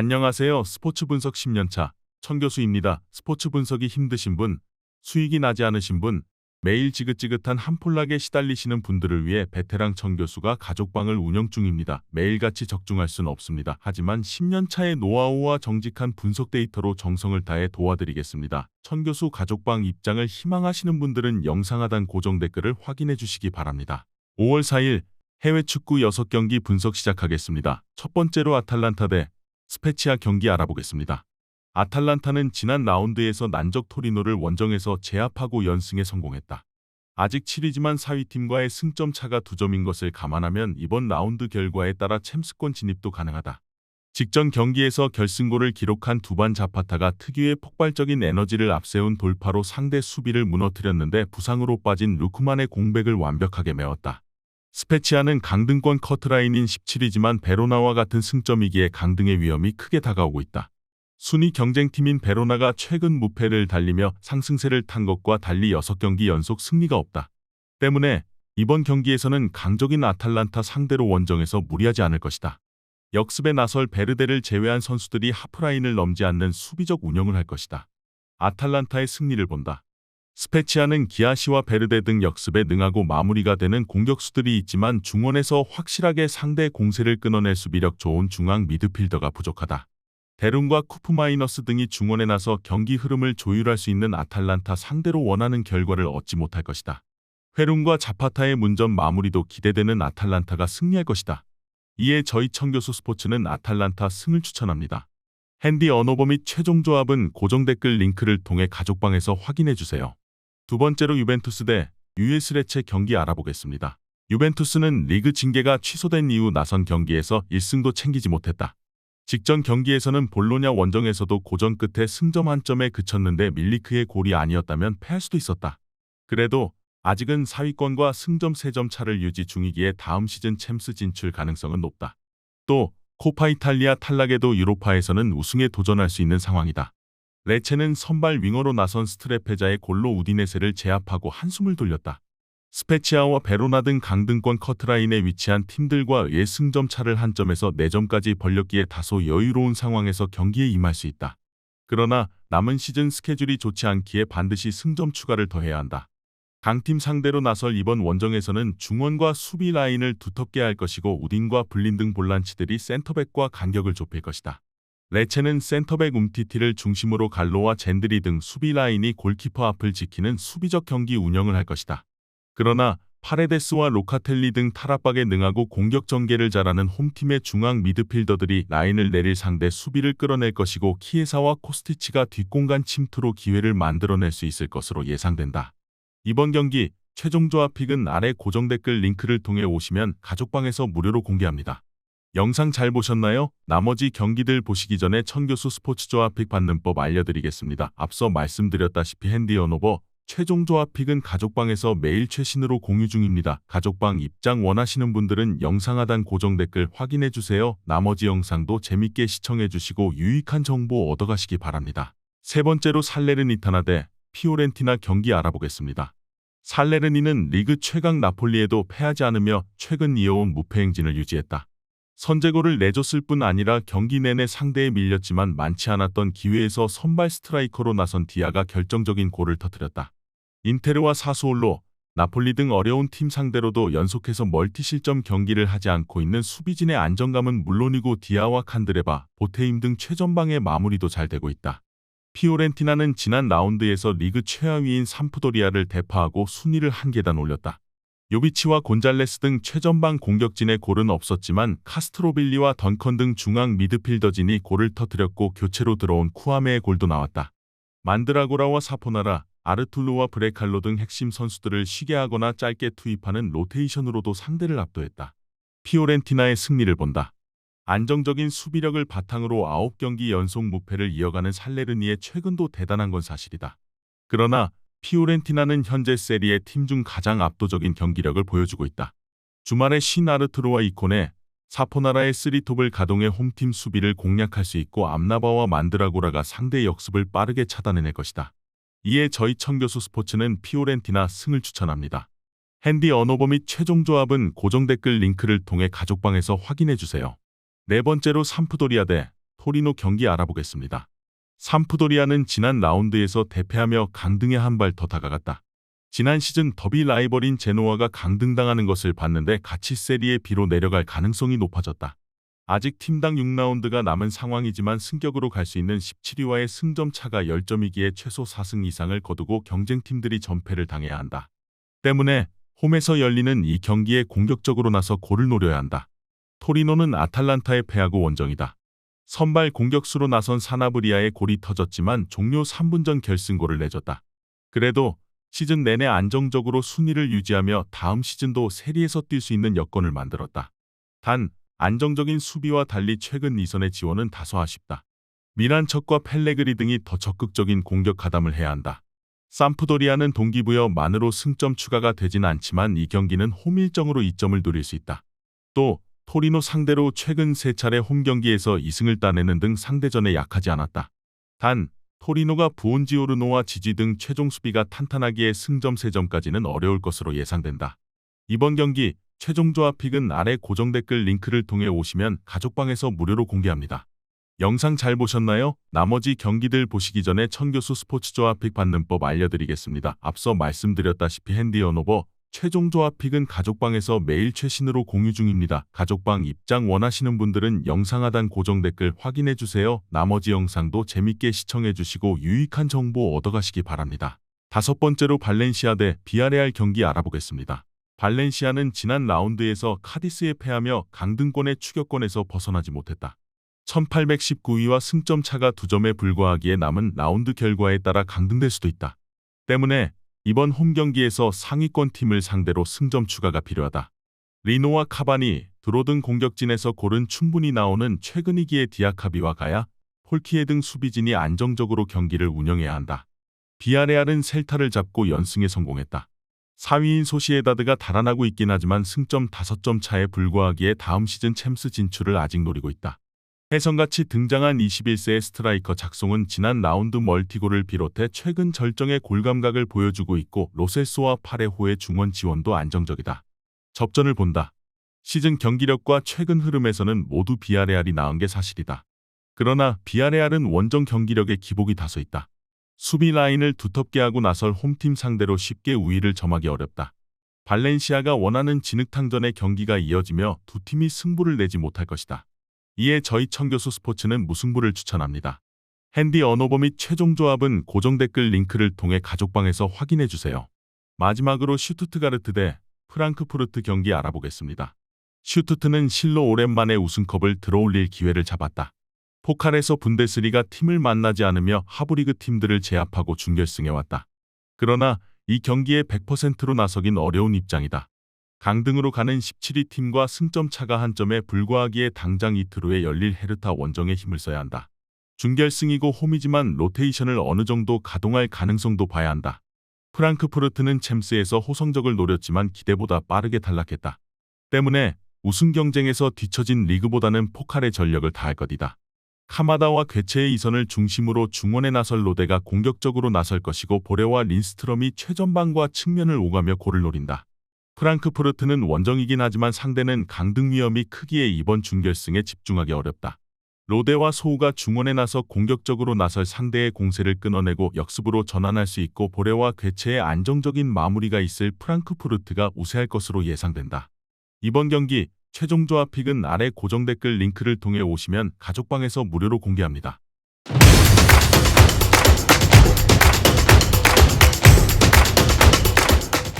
안녕하세요. 스포츠 분석 10년차 천교수입니다. 스포츠 분석이 힘드신 분, 수익이 나지 않으신 분, 매일 지긋지긋한 한폴락에 시달리시는 분들을 위해 베테랑 천교수가 가족방을 운영 중입니다. 매일같이 적중할 수는 없습니다. 하지만 10년차의 노하우와 정직한 분석 데이터로 정성을 다해 도와드리겠습니다. 천교수 가족방 입장을 희망하시는 분들은 영상 하단 고정 댓글을 확인해 주시기 바랍니다. 5월 4일 해외 축구 6경기 분석 시작하겠습니다. 첫 번째로 아탈란타 대 스페치아 경기 알아보겠습니다. 아탈란타는 지난 라운드에서 난적 토리노를 원정에서 제압하고 연승에 성공했다. 아직 7위지만 4위팀과의 승점 차가 2점인 것을 감안하면 이번 라운드 결과에 따라 챔스권 진입도 가능하다. 직전 경기에서 결승골을 기록한 두반 자파타가 특유의 폭발적인 에너지를 앞세운 돌파로 상대 수비를 무너뜨렸는데 부상으로 빠진 루크만의 공백을 완벽하게 메웠다. 스페치아는 강등권 커트라인인 17위지만 베로나와 같은 승점이기에 강등의 위험이 크게 다가오고 있다. 순위 경쟁팀인 베로나가 최근 무패를 달리며 상승세를 탄 것과 달리 6경기 연속 승리가 없다. 때문에 이번 경기에서는 강적인 아탈란타 상대로 원정에서 무리하지 않을 것이다. 역습에 나설 베르데를 제외한 선수들이 하프라인을 넘지 않는 수비적 운영을 할 것이다. 아탈란타의 승리를 본다. 스페치아는 기아시와 베르데 등 역습에 능하고 마무리가 되는 공격수들이 있지만 중원에서 확실하게 상대 공세를 끊어낼 수비력 좋은 중앙 미드필더가 부족하다. 데룬과 쿠프마이너스 등이 중원에 나서 경기 흐름을 조율할 수 있는 아탈란타 상대로 원하는 결과를 얻지 못할 것이다. 회룬과 자파타의 문전 마무리도 기대되는 아탈란타가 승리할 것이다. 이에 저희 천교수 스포츠는 아탈란타 승을 추천합니다. 핸디 언어버 및 최종 조합은 고정 댓글 링크를 통해 가족방에서 확인해주세요. 두 번째로 유벤투스 대 US 레체 경기 알아보겠습니다. 유벤투스는 리그 징계가 취소된 이후 나선 경기에서 1승도 챙기지 못했다. 직전 경기에서는 볼로냐 원정에서도 고전 끝에 승점 한 점에 그쳤는데 밀리크의 골이 아니었다면 패할 수도 있었다. 그래도 아직은 4위권과 승점 3점 차를 유지 중이기에 다음 시즌 챔스 진출 가능성은 높다. 또 코파 이탈리아 탈락에도 유로파에서는 우승에 도전할 수 있는 상황이다. 레체는 선발 윙어로 나선 스트레페자의 골로 우디네세를 제압하고 한숨을 돌렸다. 스페치아와 베로나 등 강등권 커트라인에 위치한 팀들과 의 승점 차를 한 점에서 4점까지 벌렸기에 다소 여유로운 상황에서 경기에 임할 수 있다. 그러나 남은 시즌 스케줄이 좋지 않기에 반드시 승점 추가를 더해야 한다. 강팀 상대로 나설 이번 원정에서는 중원과 수비 라인을 두텁게 할 것이고 우딘과 블린 등 볼란치들이 센터백과 간격을 좁힐 것이다. 레체는 센터백 움티티를 중심으로 갈로와 젠드리 등 수비 라인이 골키퍼 앞을 지키는 수비적 경기 운영을 할 것이다. 그러나 파레데스와 로카텔리 등 탈압박에 능하고 공격 전개를 잘하는 홈팀의 중앙 미드필더들이 라인을 내릴 상대 수비를 끌어낼 것이고 키에사와 코스티치가 뒷공간 침투로 기회를 만들어낼 수 있을 것으로 예상된다. 이번 경기 최종 조합 픽은 아래 고정 댓글 링크를 통해 오시면 가족방에서 무료로 공개합니다. 영상 잘 보셨나요? 나머지 경기들 보시기 전에 천교수 스포츠 조합 픽 받는 법 알려드리겠습니다. 앞서 말씀드렸다시피 핸디 언어버 최종 조합 픽은 가족방에서 매일 최신으로 공유 중입니다. 가족방 입장 원하시는 분들은 영상 하단 고정 댓글 확인해주세요. 나머지 영상도 재밌게 시청해주시고 유익한 정보 얻어가시기 바랍니다. 세 번째로 살레르니타나 대 피오렌티나 경기 알아보겠습니다. 살레르니는 리그 최강 나폴리에도 패하지 않으며 최근 이어온 무패 행진을 유지했다. 선제골을 내줬을 뿐 아니라 경기 내내 상대에 밀렸지만 많지 않았던 기회에서 선발 스트라이커로 나선 디아가 결정적인 골을 터뜨렸다. 인테르와 사수올로, 나폴리 등 어려운 팀 상대로도 연속해서 멀티실점 경기를 하지 않고 있는 수비진의 안정감은 물론이고 디아와 칸드레바, 보테임 등 최전방의 마무리도 잘 되고 있다. 피오렌티나는 지난 라운드에서 리그 최하위인 삼프도리아를 대파하고 순위를 한 계단 올렸다. 요비치와 곤잘레스 등 최전방 공격진의 골은 없었지만 카스트로빌리와 던컨 등 중앙 미드필더진이 골을 터뜨렸고 교체로 들어온 쿠아메의 골도 나왔다. 만드라고라와 사포나라, 아르툴루와 브레칼로 등 핵심 선수들을 쉬게 하거나 짧게 투입하는 로테이션으로도 상대를 압도했다. 피오렌티나의 승리를 본다. 안정적인 수비력을 바탕으로 9경기 연속 무패를 이어가는 살레르니의 최근도 대단한 건 사실이다. 그러나 피오렌티나는 현재 세리에 팀 중 가장 압도적인 경기력을 보여주고 있다. 주말에 시나르트로와 이코네, 사포나라의 3톱을 가동해 홈팀 수비를 공략할 수 있고 암나바와 만드라고라가 상대의 역습을 빠르게 차단해낼 것이다. 이에 저희 천교수 스포츠는 피오렌티나 승을 추천합니다. 핸디 언어버 및 최종 조합은 고정 댓글 링크를 통해 가족방에서 확인해주세요. 네 번째로 삼프도리아 대 토리노 경기 알아보겠습니다. 삼프도리아는 지난 라운드에서 대패하며 강등에 한 발 더 다가갔다. 지난 시즌 더비 라이벌인 제노아가 강등당하는 것을 봤는데 같이 세리에 B로 내려갈 가능성이 높아졌다. 아직 팀당 6라운드가 남은 상황이지만 승격으로 갈 수 있는 17위와의 승점 차가 10점이기에 최소 4승 이상을 거두고 경쟁팀들이 전패를 당해야 한다. 때문에 홈에서 열리는 이 경기에 공격적으로 나서 골을 노려야 한다. 토리노는 아탈란타에 패하고 원정이다. 선발 공격수로 나선 사나브리아의 골이 터졌지만 종료 3분 전 결승골을 내줬다. 그래도 시즌 내내 안정적으로 순위를 유지하며 다음 시즌도 세리에서 뛸 수 있는 여건을 만들었다. 단 안정적인 수비와 달리 최근 이선의 지원은 다소 아쉽다. 미란척과 펠레그리 등이 더 적극적인 공격 가담을 해야 한다. 삼프도리아는 동기부여만으로 승점 추가가 되진 않지만 이 경기는 홈 일정으로 2점을 노릴 수 있다. 또 토리노 상대로 최근 3차례 홈 경기에서 2승을 따내는 등 상대전에 약하지 않았다. 단 토리노가 부온지오르노와 지지 등 최종 수비가 탄탄하기에 승점 3점까지는 어려울 것으로 예상된다. 이번 경기 최종 조합픽은 아래 고정 댓글 링크를 통해 오시면 가족방에서 무료로 공개합니다. 영상 잘 보셨나요? 나머지 경기들 보시기 전에 천교수 스포츠 조합픽 받는 법 알려드리겠습니다. 앞서 말씀드렸다시피 핸디 언오버 최종 조합픽은 가족방에서 매일 최신으로 공유 중입니다. 가족방 입장 원하시는 분들은 영상 하단 고정 댓글 확인해주세요. 나머지 영상도 재밌게 시청해주시고 유익한 정보 얻어가시기 바랍니다. 5번째로 발렌시아 대 비아레알 경기 알아보겠습니다. 발렌시아는 지난 라운드에서 카디스에 패하며 강등권의 추격권에서 벗어나지 못했다. 1819위와 승점 차가 2점에 불과하기에 남은 라운드 결과에 따라 강등될 수도 있다. 때문에 이번 홈 경기에서 상위권 팀을 상대로 승점 추가가 필요하다. 리노와 카바니, 드로 등 공격진에서 골은 충분히 나오는 최근 위기의 디아카비와 가야, 폴키에 등 수비진이 안정적으로 경기를 운영해야 한다. 비아레알은 셀타를 잡고 연승에 성공했다. 4위인 소시에다드가 달아나고 있긴 하지만 승점 5점 차에 불과하기에 다음 시즌 챔스 진출을 아직 노리고 있다. 혜성같이 등장한 21세의 스트라이커 작송은 지난 라운드 멀티골을 비롯해 최근 절정의 골감각을 보여주고 있고 로셀소와 파레호의 중원 지원도 안정적이다. 접전을 본다. 시즌 경기력과 최근 흐름에서는 모두 비아레알이 나은 게 사실이다. 그러나 비아레알은 원정 경기력에 기복이 다소 있다. 수비 라인을 두텁게 하고 나설 홈팀 상대로 쉽게 우위를 점하기 어렵다. 발렌시아가 원하는 진흙탕전의 경기가 이어지며 두 팀이 승부를 내지 못할 것이다. 이에 저희 천교수 스포츠는 무승부를 추천합니다. 핸디 언오버 및 최종 조합은 고정 댓글 링크를 통해 가족방에서 확인해주세요. 마지막으로 슈투트가르트 대 프랑크푸르트 경기 알아보겠습니다. 슈투트는 실로 오랜만에 우승컵을 들어올릴 기회를 잡았다. 포칼에서 분데스리가 팀을 만나지 않으며 하브리그 팀들을 제압하고 준결승에 왔다. 그러나 이 경기에 100%로 나서긴 어려운 입장이다. 강등으로 가는 17위 팀과 승점 차가 한 점에 불과하기에 당장 이틀 후에 열릴 헤르타 원정에 힘을 써야 한다. 준결승이고 홈이지만 로테이션을 어느 정도 가동할 가능성도 봐야 한다. 프랑크푸르트는 챔스에서 호성적을 노렸지만 기대보다 빠르게 탈락했다. 때문에 우승 경쟁에서 뒤처진 리그보다는 포칼의 전력을 다할 것이다. 카마다와 괴체의 이선을 중심으로 중원에 나설 로데가 공격적으로 나설 것이고 보레와 린스트럼이 최전방과 측면을 오가며 골을 노린다. 프랑크푸르트는 원정이긴 하지만 상대는 강등 위험이 크기에 이번 준결승에 집중하기 어렵다. 로데와 소우가 중원에 나서 공격적으로 나설 상대의 공세를 끊어내고 역습으로 전환할 수 있고 보레와 괴체의 안정적인 마무리가 있을 프랑크푸르트가 우세할 것으로 예상된다. 이번 경기 최종 조합픽은 아래 고정 댓글 링크를 통해 오시면 가족방에서 무료로 공개합니다.